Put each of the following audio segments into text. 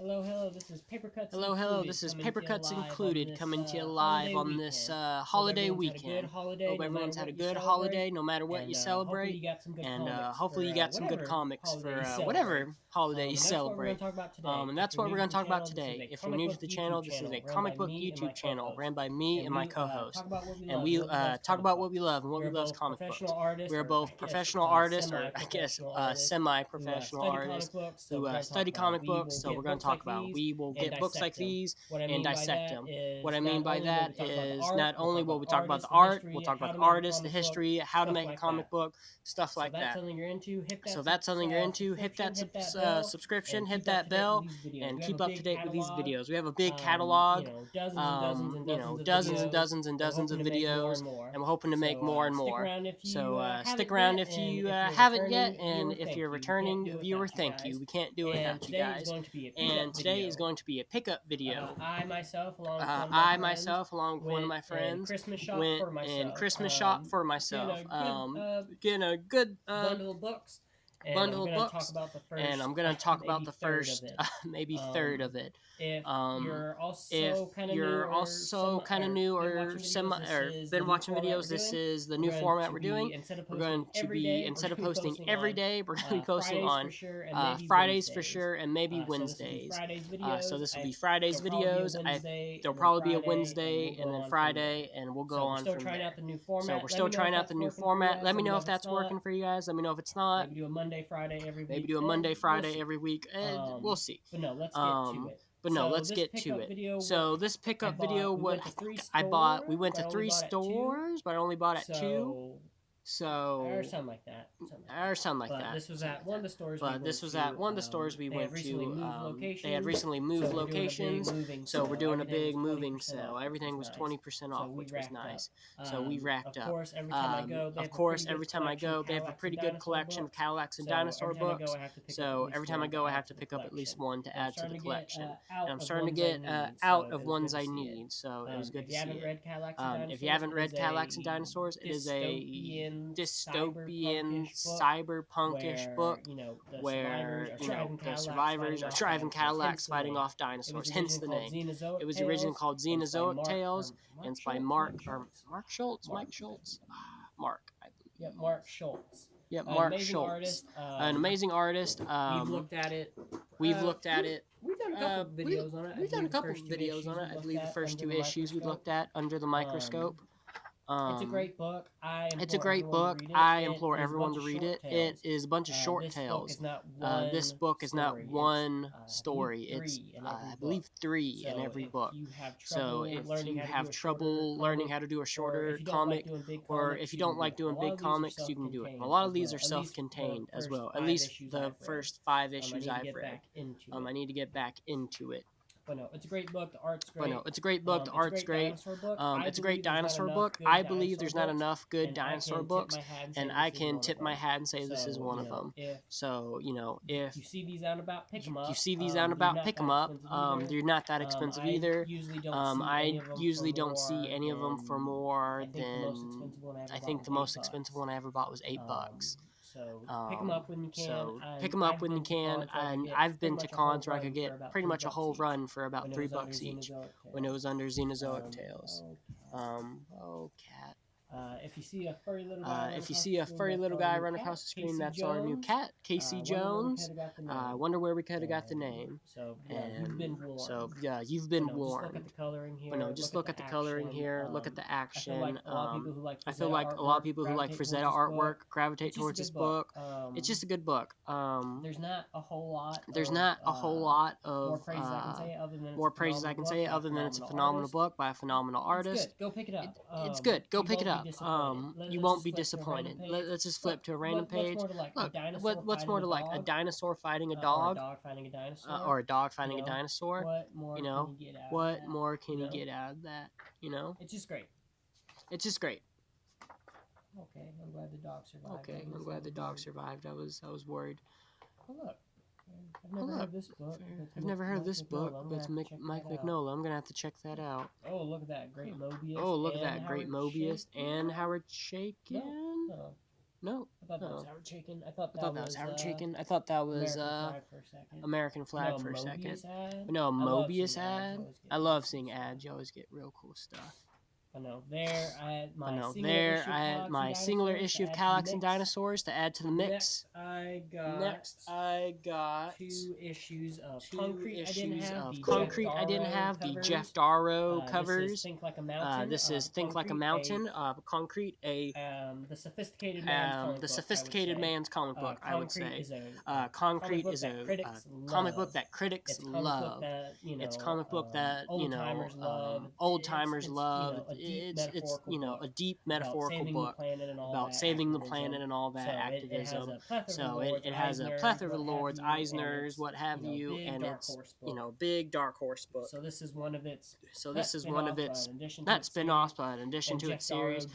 Hello, this is Paper Cuts Hello, Included. this is coming Paper to you Cuts live on Included this, coming to you live holiday on this weekend. holiday weekend. Hope No matter everyone's had a what you good celebrate, holiday no matter what you and hopefully celebrate, you got some good and comics hopefully for you got some good whatever comics holiday for you celebrate. whatever holiday you And that's what we're going celebrate. to talk about today. And If that's you're what we're new to going the to talk about channel, this is today. a If you're comic new to book the YouTube channel, this is channel a ran by comic book me and my YouTube channel co-host. ran by me And and my we co-host. talk about what we And love and we what we love talk comic about what we books. love and what We we are love both comic professional books. artists, We are or I both guess professional artists, or I guess semi-professional artists, who semi-professional study comic artists books. So who we're going to talk study about 'em. comic We books. will So we're get going to books talk like about 'em. these We will and get books like dissect them. these What I and mean by dissect that them. What is I mean not by only will we that talk about the is art, not we'll only talk will about we the talk about the artist, the art, we'll history, talk how about to the make a artist, the comic book, history, how to stuff make a like comic that. book, stuff So like that's that. something you're into. Hit that So that's something you're into. subscription, hit that bell, Subscription, and hit keep up that to date with bell, these videos. and We have a keep up to big date with these catalog. videos. We have a big catalog, Dozens and dozens and dozens of dozens and videos, dozens and and we're dozens hoping of to make more and videos, more. and we're hoping to make more and Stick more. around if you So stick haven't around yet, if and you if you're a haven't yet, returning and viewer, if thank you're a you. We can't returning do it viewer, without you thank you. guys. We can't do it And without you today is guys. going to be a And pickup today is video. going to be a pickup video. I myself, along with one of my friends, Along with one of went my and friends, Christmas shop went for and myself. Christmas shop for Getting myself. a good Getting a good bundle of books, and I'm bundle of going to talk books, about the and first I'm gonna talk about maybe the third of first it. maybe third Um, of it. if Um, you're if also kind of new you're or also kind of new been or watching videos, this is the been new watching format we're videos, this doing. is the We're new going format to we're doing. be, instead of We're posting going to every be, day, we're instead of going to be posting posting every on day, we're going to be posting Fridays for on sure, and maybe Fridays for Wednesdays. sure, and maybe So this will be Wednesdays. Fridays videos. So this will be Fridays There'll probably be a videos. Wednesday, There'll and then probably be a Friday, and we'll Wednesday, go and then on from there. Friday, and we'll go So we're on still from trying there. out the new So format. we're Let still me know if trying out the that's new working for you format. guys. Let Let me me know know if if it's that's not. working for you guys. Let me know if it's not. Maybe do a Monday, Friday every week. Maybe do a Monday, Friday We'll every week. We'll see. But no, let's get to it. But no, So let's this get to pickup it. video, So this pickup video, we what went to I three think I bought, we stores, went but to I only three bought at two. stores, but I only bought at two. So, or So, something like that. or something like But that. this was at one of the stores we But went this was to. at one of the stores we They have went recently to. moved locations. They had recently moved locations, So so we're doing a Everything big was moving 20% sale. off, which Everything was was nice. 20% So off, we which was racked up. nice. So we racked Of up. course, every time I go, they Of have a course, pretty every good time I collection go, of they have a Cadillacs pretty and good dinosaur collection of books. Cadillacs and So dinosaur every time I go, books. I have to pick up So at every least time I one go, to I add have to to the pick up at least collection. one to And I'm add to the starting to get collection. out And I'm of starting to ones I get need. out So of it was ones good to I see it. need. So it was good If to you see haven't it. read Cadillacs and If you haven't read Cadillacs and Dinosaurs, it is a dystopian, cyberpunkish book where the survivors are driving Cadillacs fighting off dinosaurs. Hence the name. It was originally called Xenozoic Tales, and it's by Mark Schultz, Mike Schultz, Mark, I believe. Yep, Mark Schultz. Yep, Mark Amazing Schultz. artist. An amazing artist. We've looked at it. We've looked at it. We've done a couple videos on it. We've done a couple videos on it. I believe the first two issues we looked at under the microscope. It's a great book. It's a great book. I implore everyone to read it. It is a bunch of short tales. This book is not one story. It's, I believe, three in every book. So if you have trouble learning how to do a shorter comic, or if you don't like doing big comics, you can do it. A lot of these are self-contained as well. At least the first 5 issues I've read. I need to get back into it. But no, it's a great book. The art's great. It's a great book. The art's great. It's a great dinosaur book. I believe there's not enough good dinosaur books, and I can tip my hat and say this is one of them. So, if you see these out and about, pick them up. You see these out and about, pick them up. They're not that expensive either. I usually don't see any of them for more than, I think the most expensive one I ever bought was $8. So pick them up when you can. Pick them up when you can, and I've been to cons where I could get pretty much a whole run for about $3 each when it was under Xenozoic Tales. Oh, cat. If you see a furry little guy, run across the screen, that's our new cat, Casey Jones. I wonder where we could have got the name. So yeah, you've been warned. Just look at the coloring here. But no, just look at the coloring here. Look at the action. I feel like a lot of people who like Frazetta artwork gravitate towards this book. It's just a good book. There's not a whole lot. Of more praises I can say other than it's a phenomenal book by a phenomenal artist. Go pick it up. It's good. Go pick it up. You won't be disappointed. Let's just flip to a random page. Look, what's more to like? A dinosaur fighting a dog? Or a dog fighting a dinosaur? What more can you get out of that? It's just great. It's just great. Okay, I'm glad the dog survived. Okay, I'm glad the dog survived. I was worried. Oh, look. I've never heard this book. I've never heard this book, but it's Mike Mignola. I'm gonna have to check that out. Oh, look at that great Mobius. Oh, look at that great Mobius and Howard Chaykin. No, I thought that was no. Howard Chaykin. I thought I that thought that was was Howard Chaykin. I thought that was American Flag for a second. American You know, Flag a for a second. Mobius ad. But no, a I love seeing Mobius ads. You ad. always get I really love cool seeing stuff. ads. You always get real cool stuff. But no, there I had But my no, singular there issue of I had Cadillacs and my singular Dinosaurs issue to of add to the Cadillacs and mix. Dinosaurs to add to the mix. Next, I got two 2 issues of two Concrete. I didn't issues have of the Concrete. Jeff I didn't Darrow have the Jeff covers. Darrow This is covers. Think Like a Mountain. This is Think Like a Mountain. Concrete, The Sophisticated Man's comic book. the Sophisticated Man's comic book. I would Concrete say. is a Concrete is that a critics comic book love. that critics It's a comic book love. that It's comic book that old timers love. old timers love. A deep It's metaphorical book a deep metaphorical book about saving the planet and all that activism. It has a plethora of lords, Eisners, what have you, and it's big dark horse book. So this is one of its not spin-offs, but in addition to its series.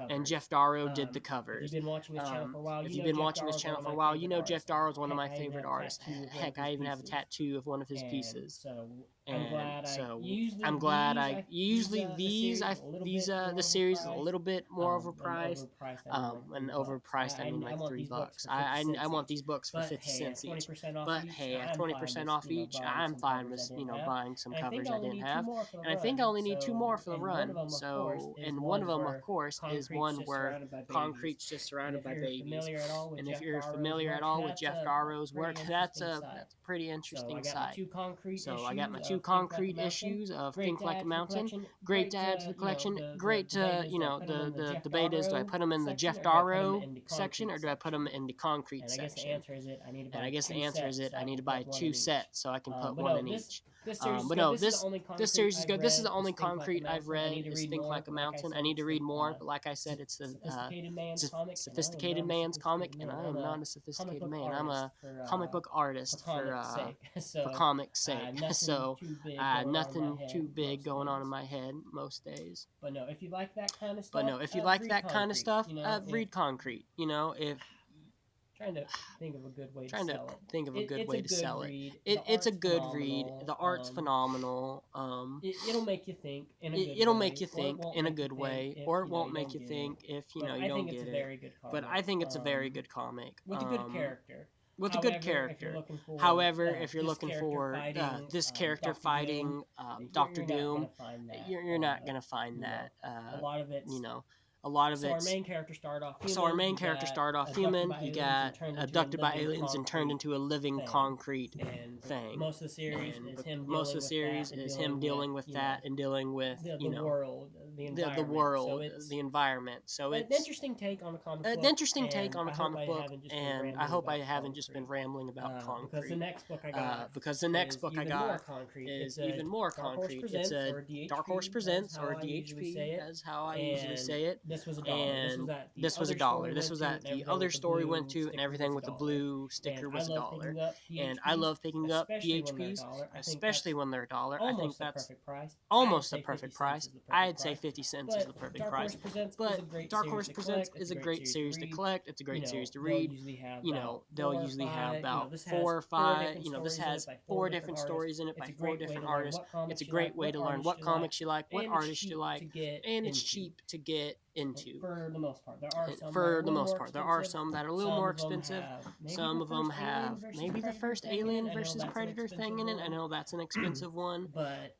And Jeff Darrow did the covers. If you've been watching this channel for a while, if you've been watching this channel for a while, you know Jeff Darrow is one of my favorite artists. Heck, I even have a tattoo of one of his pieces. So I'm glad I usually the series is a little bit more overpriced. And overpriced, I mean like $3. I want these books for 50 cents each. But hey, at 20% off each, I'm fine with buying some covers I didn't have. And I think I only need 2 more for the run. So, and one of them, of course, is one where Concrete's just surrounded by babies. And if you're familiar at all with Jeff Darrow's work, that's a pretty interesting sight. So I got my 2 Concrete issues of Think Like a Mountain. Great to add to the collection. Great to, the debate is, do I put them in the Jeff Darrow section or do I put them in the Concrete section? And I guess the answer is I need to buy 2 sets so I can put one in each. This series is good. This is the only Concrete I've read is Think Like a Mountain. I need to read more, but like I said, it's a sophisticated man's comic, and I am not a sophisticated man. I'm a comic book artist for comic's sake. So nothing too big going on in my head most days. But no, if you like that kind of stuff, read Concrete. If trying to think of a good way to sell it. It's a good read. The art's phenomenal. It'll make you think in a good way. It'll make you think in a good way, or it won't make you think if you don't get it. But I think it's a very good comic with a good character. With a good character. However, if you're looking for this character fighting Doctor Doom, you're not gonna find that. A lot of it. So our main character started off human. He got abducted by aliens and turned into a living concrete thing. Most of the series is him dealing with that and dealing with the world, the environment. So it's an interesting take on the comic book. And I hope I haven't just been rambling about Concrete. Because the next book I got is even more concrete. It's a Dark Horse Presents, or DHP, as how I usually say it. This was $1. This was $1. This was at the other store we went to, and everything with the blue sticker was $1. And I love picking up DHPs, especially when they're $1. I think that's almost a perfect price. I'd say 50 cents is the perfect price. But Dark Horse Presents is a great series to collect. It's a great series to read. They'll usually have about 4 or 5. This has 4 different stories in it by 4 different artists. It's a great way to learn what comics you like, what artists you like, and it's cheap to get into. For the most part, there are some that are a little more expensive. Some of them have maybe the first Alien versus Predator thing in it. I know that's an expensive one, but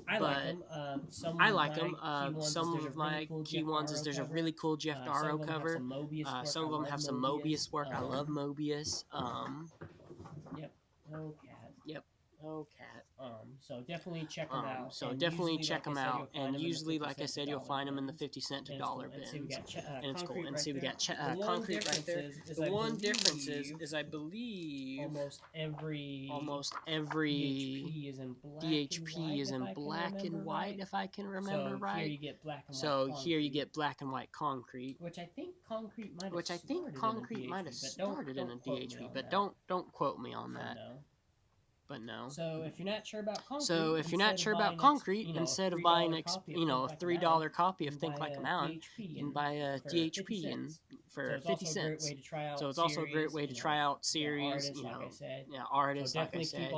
I like them. Some of my key ones is there's a really cool Jeff Darrow cover. Some of them have some Mobius work. I love Mobius. Yep. Oh, cat. So definitely check them out. And usually, like I said, you'll find them in the 50-cent to $1 bins. And it's cool. And see, we got Concrete right there. The one difference is I believe almost every DHP is in black and white, if I can remember right. Here you get black and white Concrete, which I think Concrete might have started in a DHP, but don't quote me on that. But no. So if you're not sure about Concrete, instead of buying a $3 copy of Think Like a Mountain, you can buy a DHP for 50 cents. So it's also a great way to try out series, artists, like I said.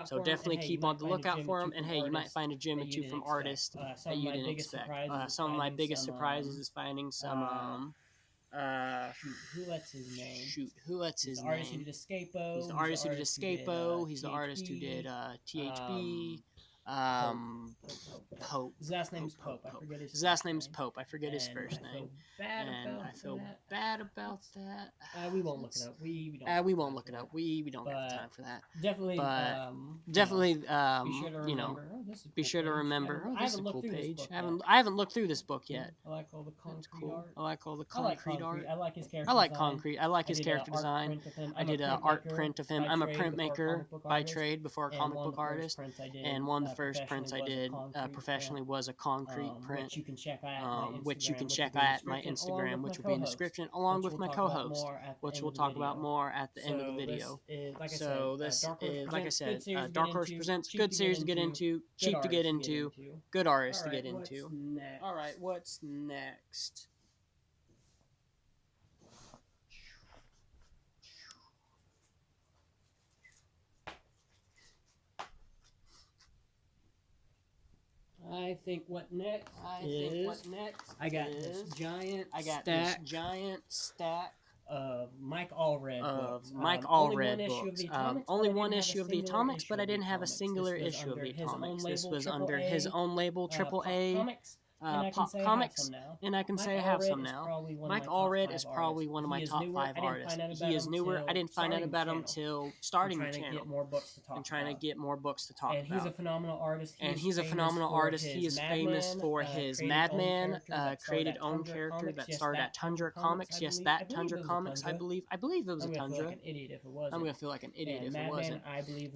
So definitely keep on the lookout for them. And hey, you might find a gem or two from artists that you didn't expect. Some of my biggest surprises is finding some Who lets his name? Who lets his He's the name? artist who did Escapo. He's the artist who did Escapo. He's the artist who did THB. Pope. His last name's Pope. I forget his last name's Pope. I forget his first name. And I feel bad about that. We won't look it up. We won't look it up. We don't have time for that. Definitely, be sure to remember. Oh, this is a cool page. I haven't looked through this book yet. I like all the concrete art. I like all the concrete art. I like his character. I like concrete. I like his character design. I did an art print of him. I'm a printmaker by trade before a comic book artist. And one of the first prints I did professionally was a concrete print, which you can check out at my Instagram, which will be in the description, along with my co-host, which we'll talk about more at the end of the video. So this is, like I said, Dark Horse Presents, good series to get into, cheap to get into, good artists to get into. Alright, what's next? I think what next I got this giant stack of Mike Allred books. Only one issue of the Atomics, but I didn't have a singular issue of the Atomics. This was under his own label, AAA. Comics, and I can say I have some now. Mike Allred is probably one of my top 5 artists. He is newer. I didn't find out about him till starting the channel and trying to get more books to talk about. And he's a phenomenal artist. He is famous for his Madman created own character that started at Tundra Comics. Yes, that Tundra Comics, I believe. I believe it was a Tundra. I'm gonna feel like an idiot if it wasn't.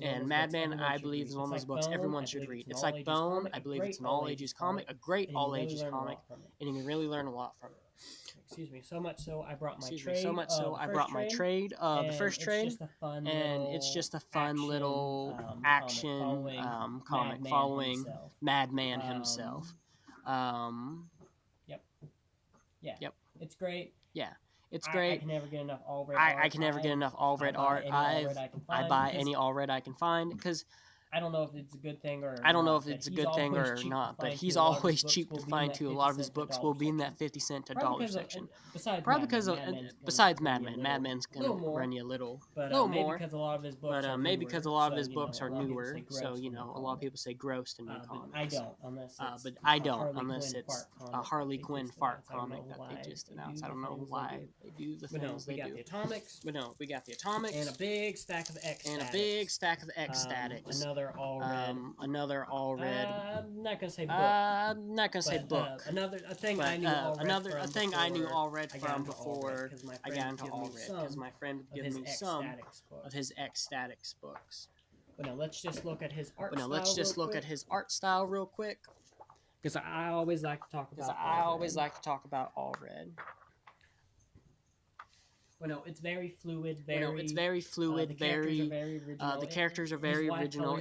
And Madman, I believe, is one of those books everyone should read. It's like Bone. I believe it's an all-ages comic, a great all ages comic, and you can really learn a lot from it. Excuse me, so much so I brought my trade. The first trade, and it's just a fun little action comic following Madman himself. Yep. It's great. Yeah. It's great. I can never get enough Allred art. I can never get enough Allred art. I buy any Allred I can find because I don't know if it's a good thing or not, but he's always cheap to find too. A lot of his books will be in that 50 cent to $1 section. Probably because besides Madman, Madman's gonna run you a little more. Maybe because a lot of his books are newer, so a lot of people say gross to new comics. But I don't unless it's a Harley Quinn fart comic that they just announced. I don't know why they do the things they do. But no, we got the Atomics and a big stack of X statics. Another Allred. I'm not gonna say book. A thing I knew Allred from before I got into Allred, because my friend would give me some of his X-Statics books. But now let's just look at his art style real quick. Because I always like to talk about Allred. Well, no, it's very fluid. The characters are very original.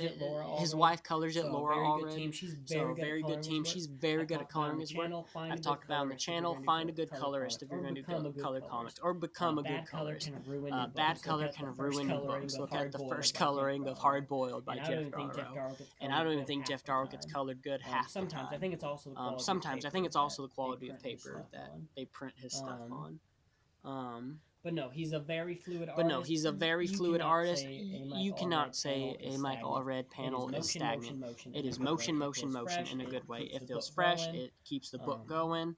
His wife colors it, Laura Allred. She's very good team. She's very good at coloring as well. I've talked about on the channel. Find a good colorist if you're going to do color comics, or become a good colorist. Bad color can ruin your books. Look at the first coloring of Hard Boiled by Jeff Darrow, and I don't even think Jeff Darrow gets colored good half the time. Sometimes I think it's also the quality of paper that they print his stuff on. But no, he's a very fluid artist. You cannot say a Mike Allred panel is stagnant. It is motion in a good way. It feels fresh. It keeps the book going.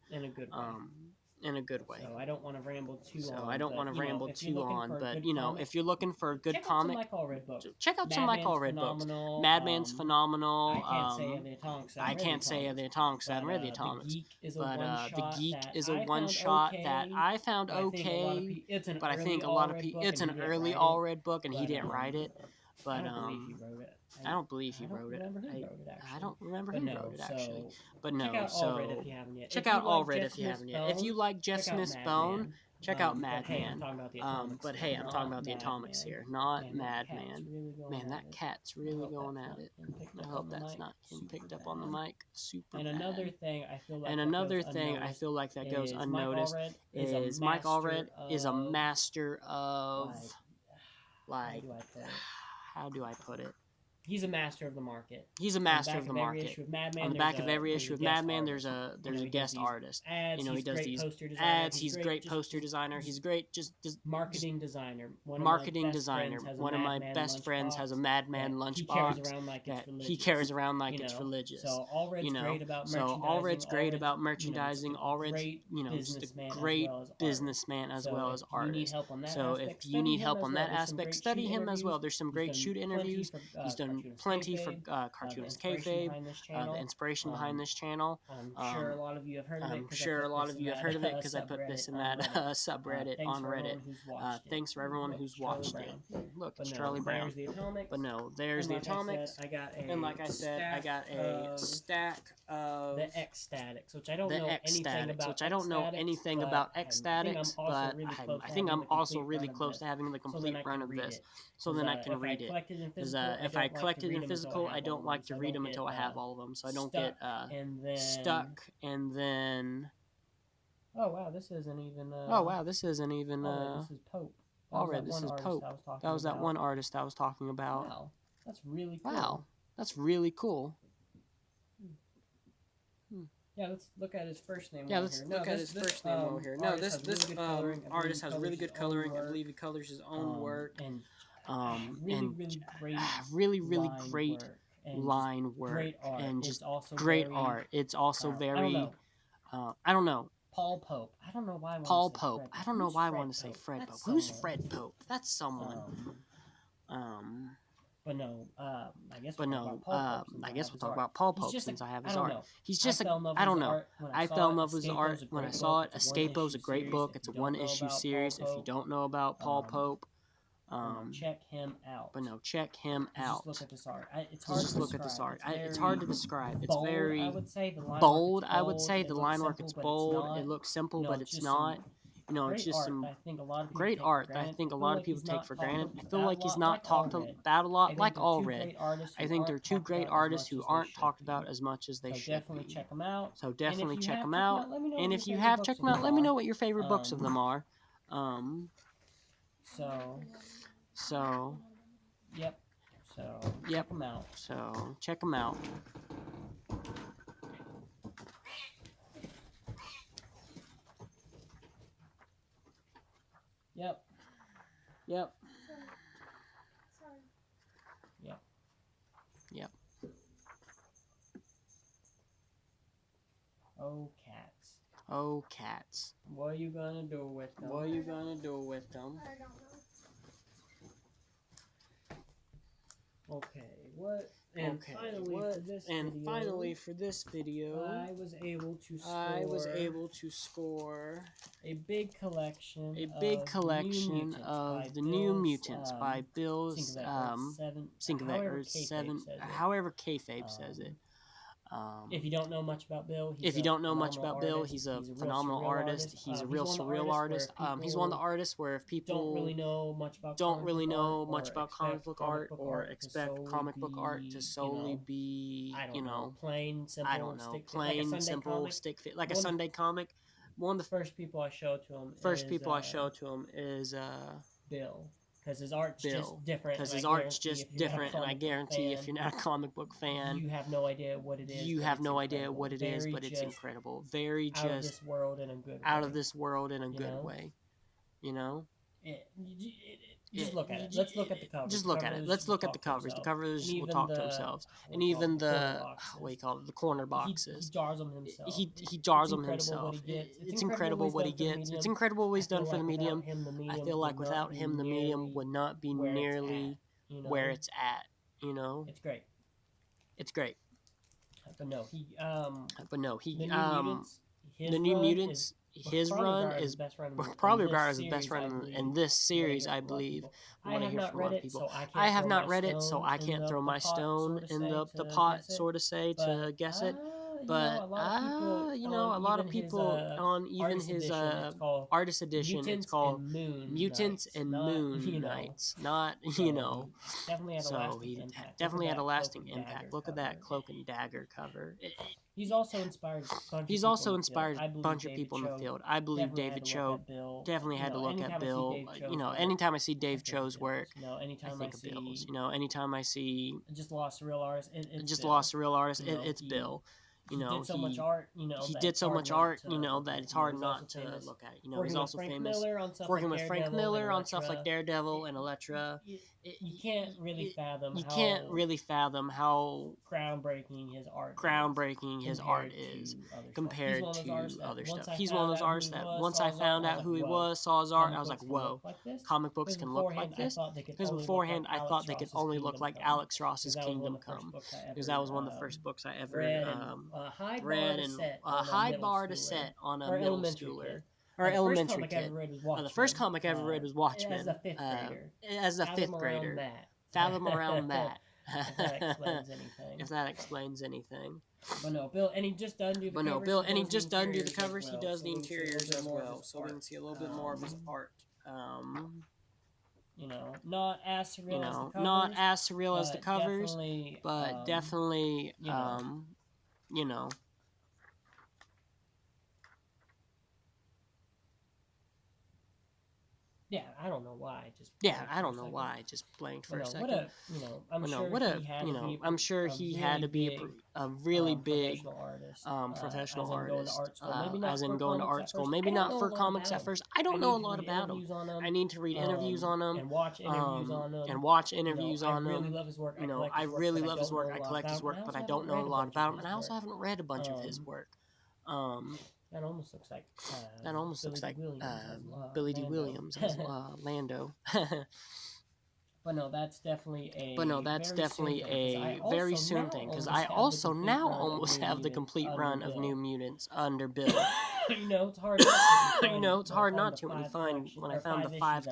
In a good way. So I don't want to ramble too on. But if you're looking for a good comic, check out some Mike Allred books. Madman's phenomenal. I can't say of the Atomics. I haven't read the Atomics. But The Geek is a one shot that I found okay. But I think a lot of people. It's an early Allred book, and he didn't write it. But I don't believe he wrote it. I don't remember who wrote it, actually. But no, so check out Allred if you haven't yet. If you like Jeff Smith's Bone, check out Madman. But hey, I'm talking about the Atomics here, not Madman. Man, that cat's really going at it. I hope that's not getting picked up on the mic. Super bad. And another thing I feel like that goes unnoticed is Mike Allred is a master of, like, how do I put it? he's a master of the market. He's a master of the market. On the back of every issue of Mad Men, there's a guest artist. Ads, he does these ads. He's great poster designer. He's great marketing designer. One of my best friends has a Mad Men lunchbox he carries around like it's religious. So Allred's great about merchandising. Allred's just a great businessman as well as artist. So if you need help on that aspect, study him as well. There's some great shoot interviews. He's done plenty for Cartoonist Kayfabe, the inspiration behind this channel. I'm sure a lot of you have heard of it. Because I put this in that subreddit on Reddit. Thanks for everyone who's watched it. Look, it's Charlie Brown. But no, there's the Atomics. And like I said, I got a stack of the X-Statics, which I don't know anything about X-Statics, but I think I'm also really close to having the complete run of this. So then I can read it. Because if I collect it in physical, I don't like to read them until I have all of them, so I don't get stuck. And then oh wow, this isn't even. This is Pope. Allred, this is Pope. That was that one artist I was talking about. Wow, that's really cool. Wow, that's really cool. Yeah, let's look at his first name. Yeah, let's look at his first name over here. No, this artist has really good coloring. I believe he colors his own work. Really great line work and just great art. It's also very I don't know. Paul Pope. I don't know why I want to say Fred Pope. Who's Fred Pope? That's someone. But no, I guess we'll talk about Paul Pope since I have his art. He's just I don't know. I fell in love with his art when I saw it. Escapo's a great book. It's a one-issue series. If you don't know about Paul Pope, check him out. Check him out. Just look at this art. It's hard to describe. It's very bold. I would say the line work. It's bold. It looks simple, but it's not. It's just some great art that I think a lot of people take for granted. I feel like he's not talked about a lot, like Allred. I think they're two great artists who aren't talked about as much as they should definitely be. check them out. So definitely check them out. And if you have checked them out, let me know what your favorite books of them are. Yep. Check them out. So check them out. Yep. Oh, cats. What are you gonna do with them? I don't know. Okay, what? And finally, for this video, I was able to score a big collection of the New Mutants by Bill Sienkiewicz, however Kayfabe says it. If you don't know much about Bill, he's a phenomenal artist. He's a real surreal artist. He's one of the artists where if people don't really know much about comic book art or expect comic book art to solely be, plain, simple, stick fit, like a Sunday comic. One of the first people I show to him is Bill. Because his art's just different. And I guarantee if you're not a comic book fan, you have no idea what it is. But it's incredible. Very just out of this world in a good way. Out of this world in a good way. Just look at it. Let's look at the covers. Let's look at the covers. The covers will talk to themselves. And even the the corner boxes. He jars them himself. He jars them himself. It's incredible what he gets. It's incredible what he's done for the medium. I feel like without him, the medium would not be nearly where it's at. It's great. But no, the New Mutants. His run is probably regarded as the best run in this series, I believe. I want to hear from a lot of people. I have not read it, so I can't throw my stone in the pot, sort of say, to guess it. a lot of people on even his artist edition, it's called Mutants and Moon Knights. Not, so he definitely had a lasting impact. Look at that Cloak and Dagger cover. He's also inspired a bunch of people in the field. I believe David Cho definitely had to look at Bill. Anytime I see Dave Cho's work, I think of Bill's. Anytime I see just lost a real artist, it's Bill. He did so much art, that it's hard not to look at. He's also famous working with Frank Miller on stuff like Daredevil and Elektra. You can't really fathom how groundbreaking his art is compared to other stuff. He's one of those artists that once I found out who he was, saw his art, I was like, whoa, comic books can look like this? Because beforehand, I thought they could only look like Alex Ross's Kingdom Come. Because that was one of the first books I ever read, and a high bar to set on a middle schooler. Or elementary kid. The first comic I ever read was Watchmen. As a fifth grader. Fathom around that. If that explains anything. But no, Bill, and he just doesn't do the covers. He does the interiors as well. So we can see a little bit more of his art. Not as surreal as the covers, but definitely, Yeah, I don't know why. I just blanked for a second. I'm sure he had to be a really big professional artist. As in going to art school. Maybe not for comics at first. I don't know a lot about him. I need to read interviews on him. And watch interviews on him. I really love his work. I collect his work, but I don't know a lot about him. And I also haven't read a bunch of his work. That almost looks like Billy D. Williams as Lando. But no, that's definitely a very soon thing, because I also now almost have the complete run of New Mutants under Bill. It's hard. It's hard not to when I found the 5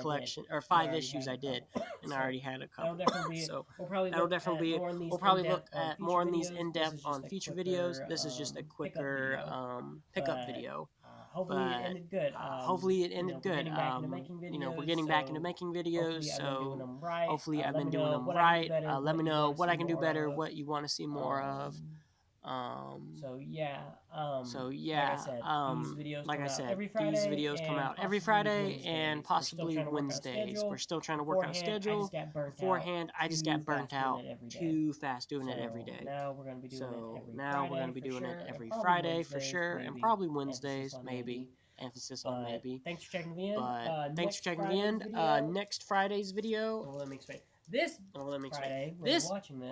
issues I did, and I already had a couple. So that'll definitely be. We'll probably look at more on these in depth on future videos. This is just a quicker pickup video. Hopefully it ended good. We're getting back into making videos, so hopefully I've been doing them right. Let me know what I can do better, what you want to see more of. Like I said, these videos come out every Friday and possibly Wednesdays. We're still trying to work out a schedule. Beforehand, I just got burnt out too fast doing it every day. Now we're going to be doing it every Friday for sure, and probably Wednesdays, maybe. Emphasis on maybe. Thanks for checking the end. Thanks for checking the end. Next Friday's video. Let me explain. This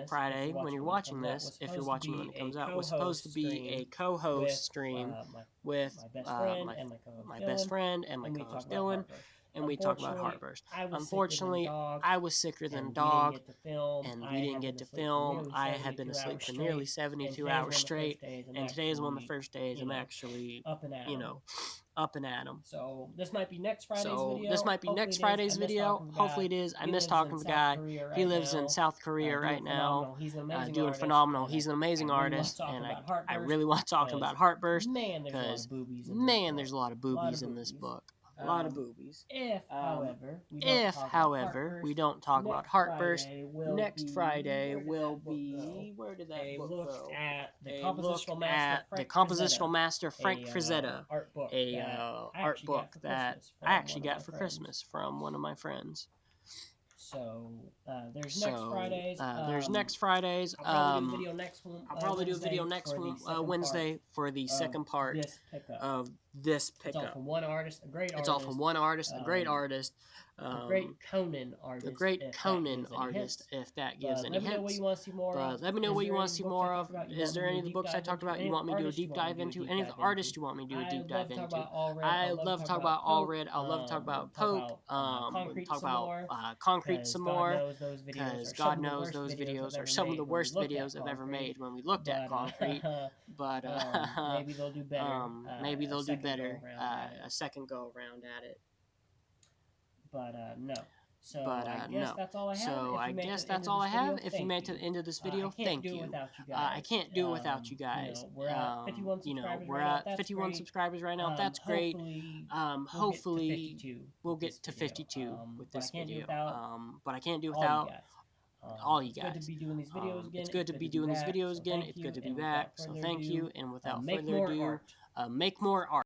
Friday, when you're watching this, if you're watching when it comes out, was supposed to be a co-host stream with my best friend and my co-host Dylan, and we talk about Heartburst. Unfortunately, I was sicker than a dog, and we didn't get to film. I had been asleep for nearly 72 hours straight, and today is one of the first days I'm actually, up and at 'em. So this might be next Friday's video. Hopefully it is. I miss talking to the guy. He lives in South Korea right now, doing phenomenal. He's an amazing artist, and I really want to talk about Heartburst, because, man, there's a lot of boobies in this book. A lot of boobies. If, however, we don't talk about Heartburst, next Friday will be... Where did that book go? The Compositional Master Frank Frazetta, art book that I actually got for Christmas from one of my friends. So there's next Fridays. I'll probably do a video next Wednesday for the second part of this pickup. It's all from one artist, a great artist. A great Conan artist. If that gives any hints. Let me know what you want to see more of. Let me know what you want to see more of. Is there any of the books I talked about you want me to do a deep dive into? Any of the artists you want me to do a deep dive into? I love to talk about Allred. I love to talk about Pope. Talk about Concrete some more. Because God knows those videos are some of the worst videos I've ever made when we looked at Concrete. But maybe they'll do better. A second go around at it. But no. But no. So I guess that's all I have. If you made it to the end of this video, thank you. I can't do it without you guys. We're at 51 subscribers right now. That's great. Hopefully we'll get to 52 with this video. But I can't do it without all you guys. It's good to be doing these videos again. It's good to be back. So thank you. And without further ado, make more art.